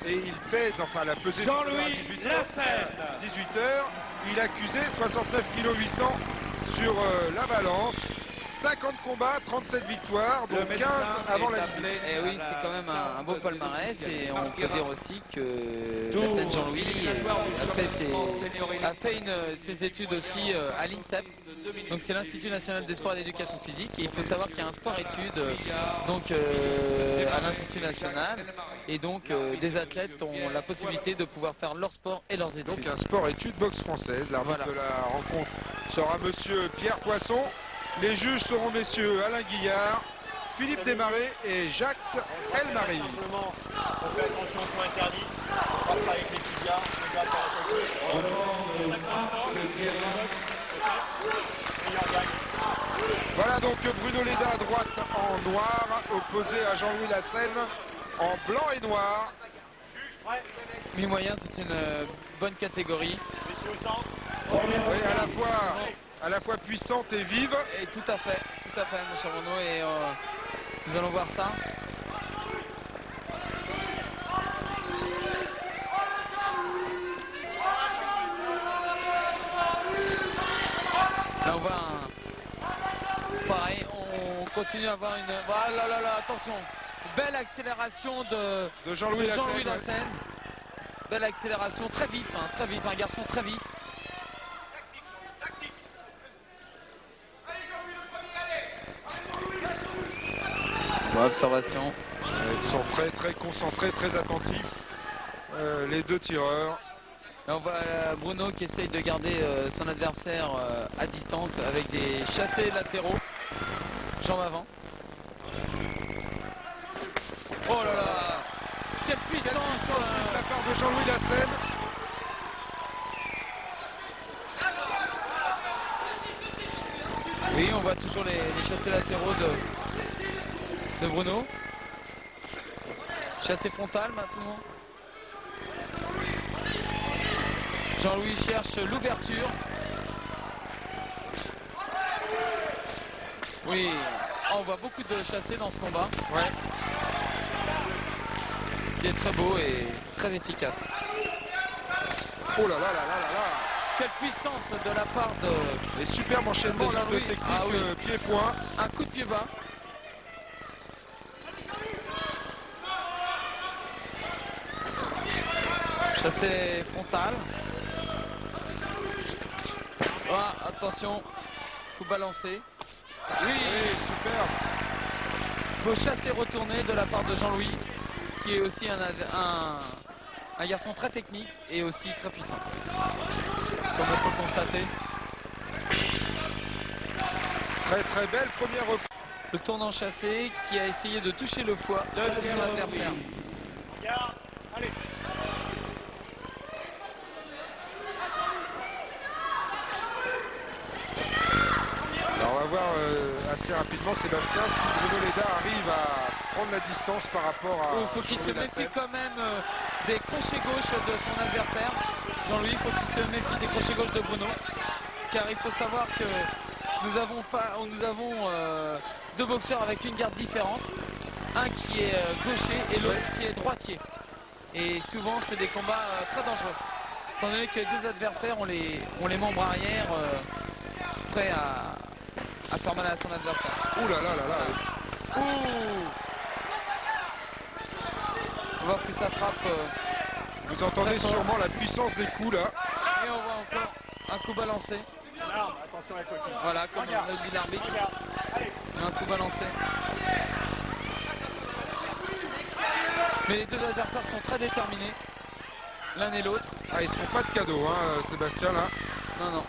et il pèse, enfin la pesée Jean-Louis Lassène. 18h, il accusait 69 kg 800 sur la balance. 50 combats, 37 victoires, dont 15 avant la limite. Et oui, c'est quand même un beau palmarès et on peut dire aussi que Lassène Jean-Louis a fait ses études aussi à l'INSEP. Donc c'est l'Institut National des Sports et d'Éducation Physique. Et il faut savoir qu'il y a un sport-études donc à l'Institut National. Et donc des athlètes ont la possibilité de pouvoir faire leur sport et leurs études. Donc un sport-études boxe française. L'arbitre de la rencontre sera monsieur Pierre Poisson. Les juges seront messieurs Alain Guillard, Philippe Desmarais et Jacques Elmarie. Simplement, on fait attention aux points interdits. On passe avec les petits gars. Voilà donc Bruno Léda à droite en noir, opposé à Jean-Louis Lassène en blanc et noir. Mi-moyen, c'est une bonne catégorie. Oui, à la fois puissante et vive. Et tout à fait, mon cher Bruno. Et nous allons voir ça. Là, on voit pareil, on continue à avoir une... Voilà, là, attention. Belle accélération de Jean-Louis Lassène. Belle accélération, très vif, un garçon très vif. Bon, observation. Ils sont très concentrés, très attentifs, les deux tireurs. Là, on voit Bruno qui essaye de garder son adversaire à distance avec des chassés latéraux. Jambes avant. Oh là là! Quelle puissance de la part de Jean-Louis Lassène. Oui, on voit toujours les chassés latéraux de Bruno. Chassé frontal maintenant. Jean-Louis cherche l'ouverture. Oui, on voit beaucoup de chassés dans ce combat. Ouais. Ce qui est très beau et très efficace. Oh là là là là là là. Quelle puissance de la part de... Les superbes enchaînements là, de technique pied-point. Un coup de pied bas. Chassé frontal. Ah, attention. Coup balancé. Oui, superbe. Beau chassé retourné de la part de Jean-Louis, qui est aussi un garçon très technique et aussi très puissant. Comme on peut le constater. Très belle première reprise. Le tournant chassé qui a essayé de toucher le foie de son adversaire. Allez. Alors on va voir assez rapidement Sébastien si Bruno Léda arrive à prendre la distance par rapport à... Il faut qu'il se méfie quand même des crochets gauches de son adversaire. Jean-Louis, il faut qu'il se méfie des crochets gauches de Bruno. Car il faut savoir que nous avons deux boxeurs avec une garde différente. Un qui est gaucher et l'autre qui est droitier. Et souvent c'est des combats très dangereux. Étant donné que les deux adversaires ont les membres arrière prêts à faire mal à son adversaire. Ouh là là là là. Ouh. On voit que ça frappe. Vous entendez sûrement la puissance des coups là. Et on voit encore un coup balancé. Attention à la coquille. Voilà, comme l'a dit l'arbitre. Un coup balancé. Mais les deux adversaires sont très déterminés, l'un et l'autre. Ah, ils se font pas de cadeau, hein, Sébastien là. Non, non.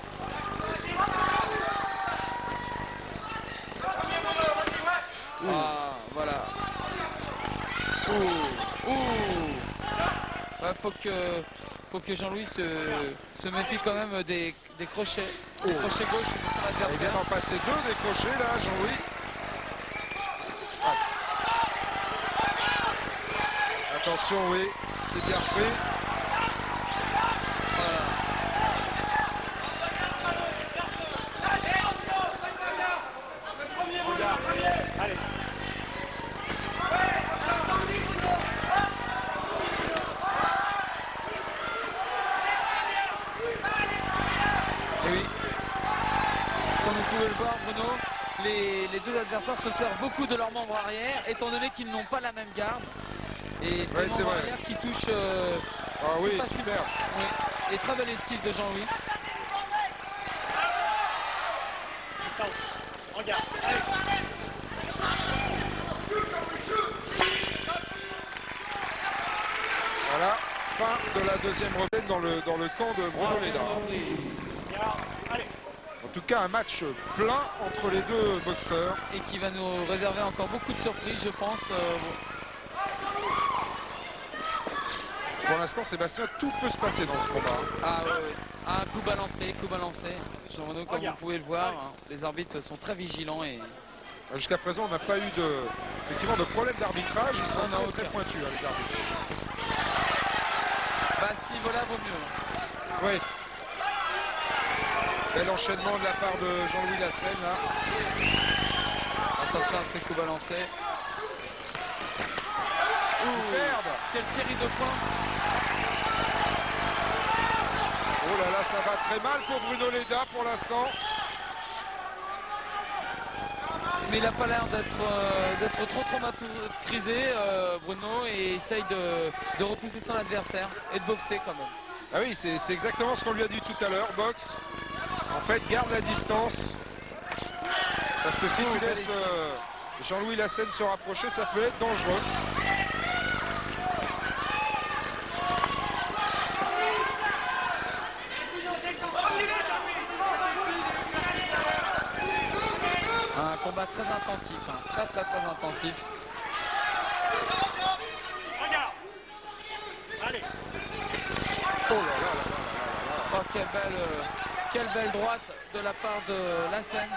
Ah, voilà. Ouh, ouh. Ouais, faut que Jean-Louis se méfie quand même des crochets. Des crochets gauche de son Il adversaire. vient d'en passer deux des crochets là, Jean-Louis. Ah. Attention, oui, c'est bien fait. Voilà. les deux adversaires se servent beaucoup de leurs membres arrière, étant donné qu'ils n'ont pas la même garde. Et c'est le membre arrière qui touche ah oui, facilement. super. Oui. Et très belle esquive de Jean-Louis. Distance. Regarde. Allez. Voilà, fin de la deuxième reprise dans le camp de Bruno Leda. Allez. En tout cas, un match plein entre les deux boxeurs. Et qui va nous réserver encore beaucoup de surprises, je pense. Pour l'instant, Sébastien, tout peut se passer dans ce combat. Ah oui, oui. Un coup balancé. Jean-Renaud, comme vous pouvez le voir, hein, les arbitres sont très vigilants. Et jusqu'à présent, on n'a pas eu effectivement de problème d'arbitrage. Ils sont très pointus, hein, les arbitres. Bah, à ce niveau-là, vaut mieux. Oui. Bel enchaînement de la part de Jean-Louis Lassène, là. Attention à ces coups balancés. Superbe. Quelle série de points. Oh là là, ça va très mal pour Bruno Leda pour l'instant. Mais il n'a pas l'air d'être trop traumatisé, Bruno, et essaye de repousser son adversaire et de boxer quand même. Ah oui, c'est exactement ce qu'on lui a dit tout à l'heure. Boxe. En fait, garde la distance. Parce que si tu laisses Jean-Louis Lassène se rapprocher, ça peut être dangereux. Un combat très intensif, hein. Très intensif. Regarde. Allez. Oh là là là là. Oh, quelle belle droite de la part de Lassène.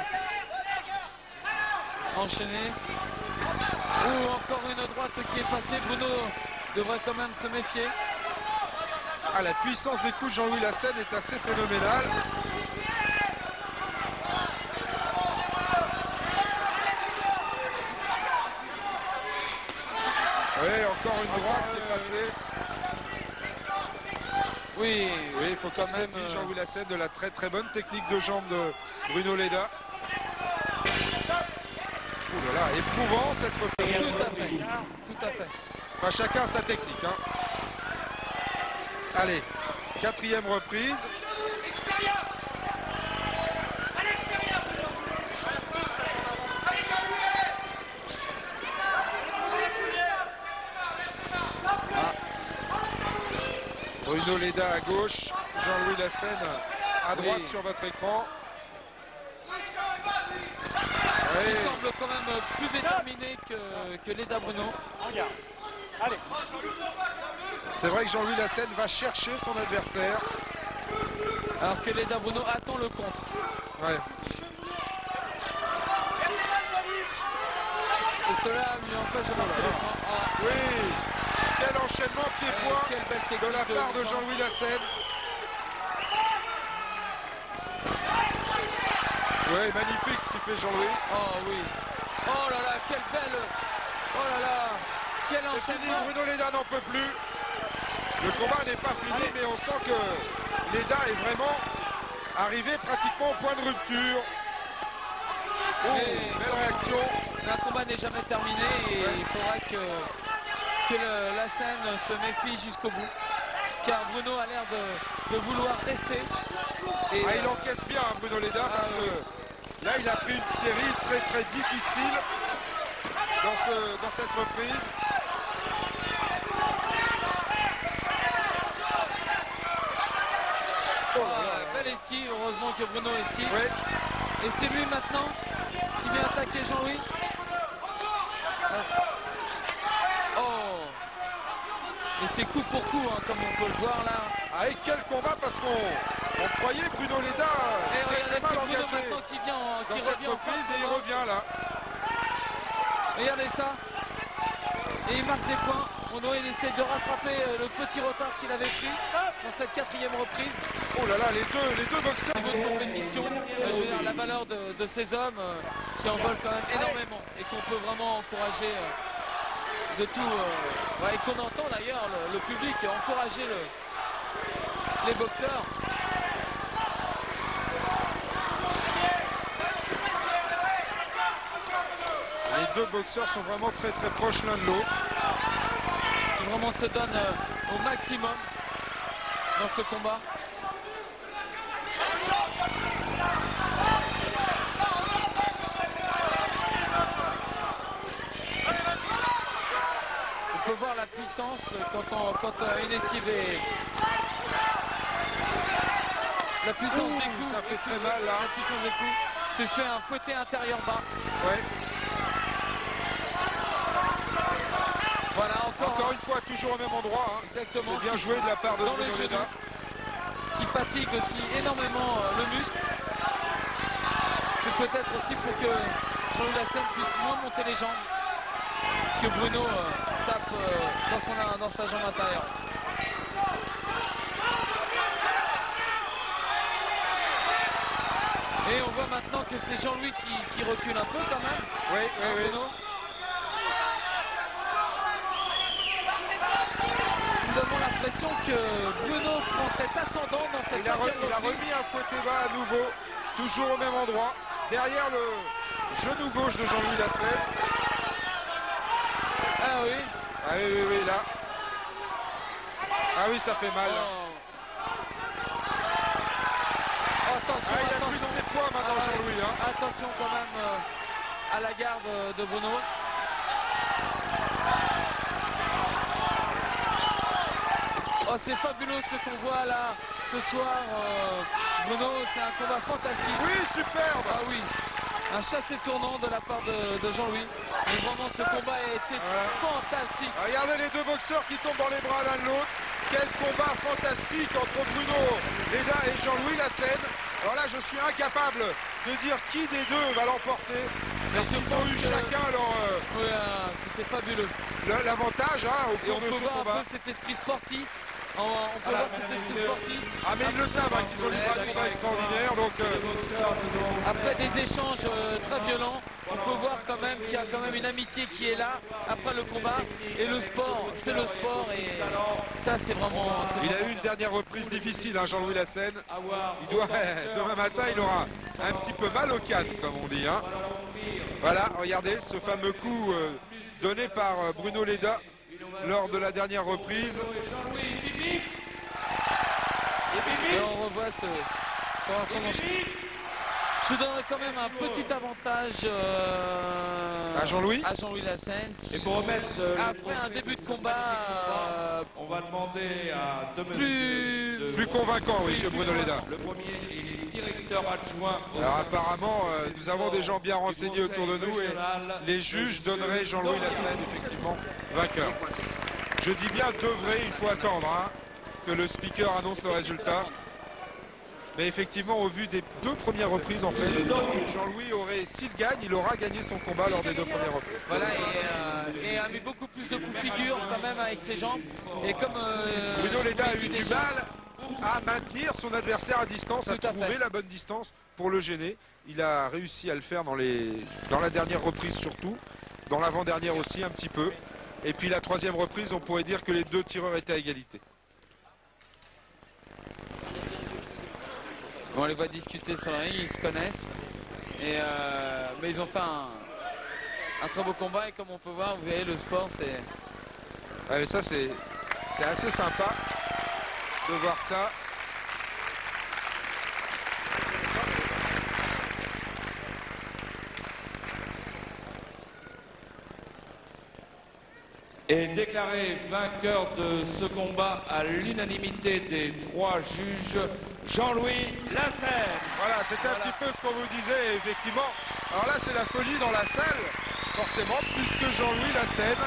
Enchaîné. Ou encore une droite qui est passée. Bruno devrait quand même se méfier. Ah, la puissance des coups de Jean-Louis Lassène est assez phénoménale. Oui, encore une droite qui est passée. Oui, il faut quand même Jean-Louis Lassène de la très bonne technique de jambe de Bruno Leda. Ouh là là, éprouvant cette reprise. Tout à fait. Enfin, chacun sa technique. Hein. Allez, quatrième reprise. Bruno Leda à gauche, Jean-Louis Lassène à droite sur votre écran. Il semble quand même plus déterminé que Leda Bruno. Regarde. Allez. C'est vrai que Jean-Louis Lassène va chercher son adversaire. Alors que Leda Bruno attend le contre. Ouais. Et cela lui empêche de marquer le point. Ah. Oui. Quel enchaînement pied-point de la part de Jean-Louis Lassène. Oui, magnifique ce qu'il fait Jean-Louis. Oh oui. Oh là là, quelle belle. Oh là là. Quel C'est fini, enchaînement. Bruno Leda n'en peut plus. Le combat n'est pas fini, mais on sent que Leda est vraiment arrivé pratiquement au point de rupture. Oh, belle réaction. Un combat n'est jamais terminé et il faudra que Lassène se méfie jusqu'au bout. Car Bruno a l'air de vouloir rester. Et il encaisse bien Bruno Leda parce que là il a pris une série très difficile dans cette reprise. Belle esquive, heureusement que Bruno esquive. Ouais. Et c'est lui maintenant qui vient attaquer Jean-Louis. Oh. Et c'est coup pour coup, hein, comme on peut le voir là. Ah, et quel combat, parce qu'on croyait Bruno Leda très mal engagé dans cette reprise et il revient là. Regardez ça. Et il marque des points. Bruno, il essaie de rattraper le petit retard qu'il avait pris dans cette quatrième reprise. Oh là là, les deux boxeurs. Au niveau de compétition, je veux dire, la valeur de ces hommes qui en veulent quand même énormément et qu'on peut vraiment encourager de tout. Et qu'on entend d'ailleurs le public encourager les boxeurs. deux boxeurs sont vraiment très proches l'un de l'autre. Ils vraiment se donnent au maximum dans ce combat. On peut voir la puissance quand une esquive est... La puissance des coups, ça fait très mal là. La puissance des coups, se fait un fouetté intérieur bas. Ouais. Voilà, encore une fois, toujours au même endroit. Hein. Exactement. C'est bien joué de la part de Bruno Leda. Ce qui fatigue aussi énormément le muscle. C'est peut-être aussi pour que Jean-Louis Lassène puisse moins monter les jambes. Que Bruno tape dans sa jambe intérieure. Et on voit maintenant que c'est Jean-Louis qui recule un peu quand même. Oui. Nous avons l'impression que Bruno prend cet ascendant dans cette il a remis un fouetté bas à nouveau, toujours au même endroit, derrière le genou gauche de Jean-Louis Lassène. Ah oui. Ah oui, là. Ah oui, ça fait mal. Attention, il a attention. plus de ses poids maintenant, Jean-Louis. Hein. Attention quand même à la garde de Bruno. Oh, c'est fabuleux ce qu'on voit là ce soir. Bruno, c'est un combat fantastique. Oui, superbe. Ah oui, un chassé tournant de la part de Jean-Louis. Mais vraiment, ce combat a été fantastique. Regardez les deux boxeurs qui tombent dans les bras l'un de l'autre. Quel combat fantastique entre Bruno Leda et Jean-Louis Lassène. Alors là, je suis incapable de dire qui des deux va l'emporter. Parce qu'ils ont eu chacun leur... Oui, c'était fabuleux. L'avantage au Et cours on de peut ce voir combat. un peu cet esprit sportif. On peut voir cet esprit sportif. Ah mais ils le savent qu'ils ont livré un combat extraordinaire. Donc, après des échanges très violents, on peut voir quand même qu'il y a quand même une amitié qui est là après le combat. Et le sport, c'est le sport. Et ça, c'est vraiment... Il a eu une dernière reprise difficile, hein, Jean-Louis Lassène. Il doit, demain matin, il aura un petit peu mal au canne, comme on dit. Hein. Voilà, regardez ce fameux coup donné par Bruno Leda lors de la dernière reprise. Et on revoit je donnerais quand même un petit avantage à Jean-Louis Lassène. Et pour remettre après un début de combat, on va demander à deux plus convaincant, oui, que Bruno Leda. Le premier est directeur adjoint. Alors apparemment, nous avons des gens bien renseignés autour de nous et les juges donneraient Jean-Louis Lassène effectivement vainqueur. Je dis bien devrait, il faut attendre que le speaker annonce le résultat. Mais effectivement, au vu des deux premières reprises, en fait, Jean-Louis aurait, s'il gagne, il aura gagné son combat lors des deux premières reprises. Voilà, et a mis beaucoup plus de coups de figure quand même avec ses jambes. Et comme Bruno Leda a eu du mal à maintenir son adversaire à distance, à trouver la bonne distance pour le gêner. Il a réussi à le faire dans la dernière reprise surtout, dans l'avant-dernière aussi un petit peu. Et puis la troisième reprise, on pourrait dire que les deux tireurs étaient à égalité. On les voit discuter sur la ring, ils se connaissent. Mais ils ont fait un très beau combat et comme on peut voir, vous voyez, le sport, c'est... Ouais, mais ça, c'est assez sympa de voir ça. Et déclaré vainqueur de ce combat à l'unanimité des trois juges, Jean-Louis Lassène. Voilà, c'était un petit peu ce qu'on vous disait, effectivement. Alors là, c'est la folie dans la salle, forcément, puisque Jean-Louis Lassène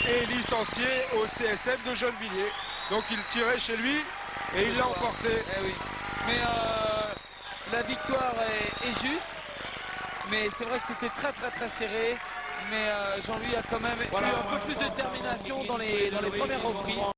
est licencié au CSM de Gennevilliers. Donc il tirait chez lui et il l'a emporté. Eh oui. Mais la victoire est juste. Mais c'est vrai que c'était très serré. Mais Jean-Louis a quand même eu un peu plus de détermination dans les premières reprises.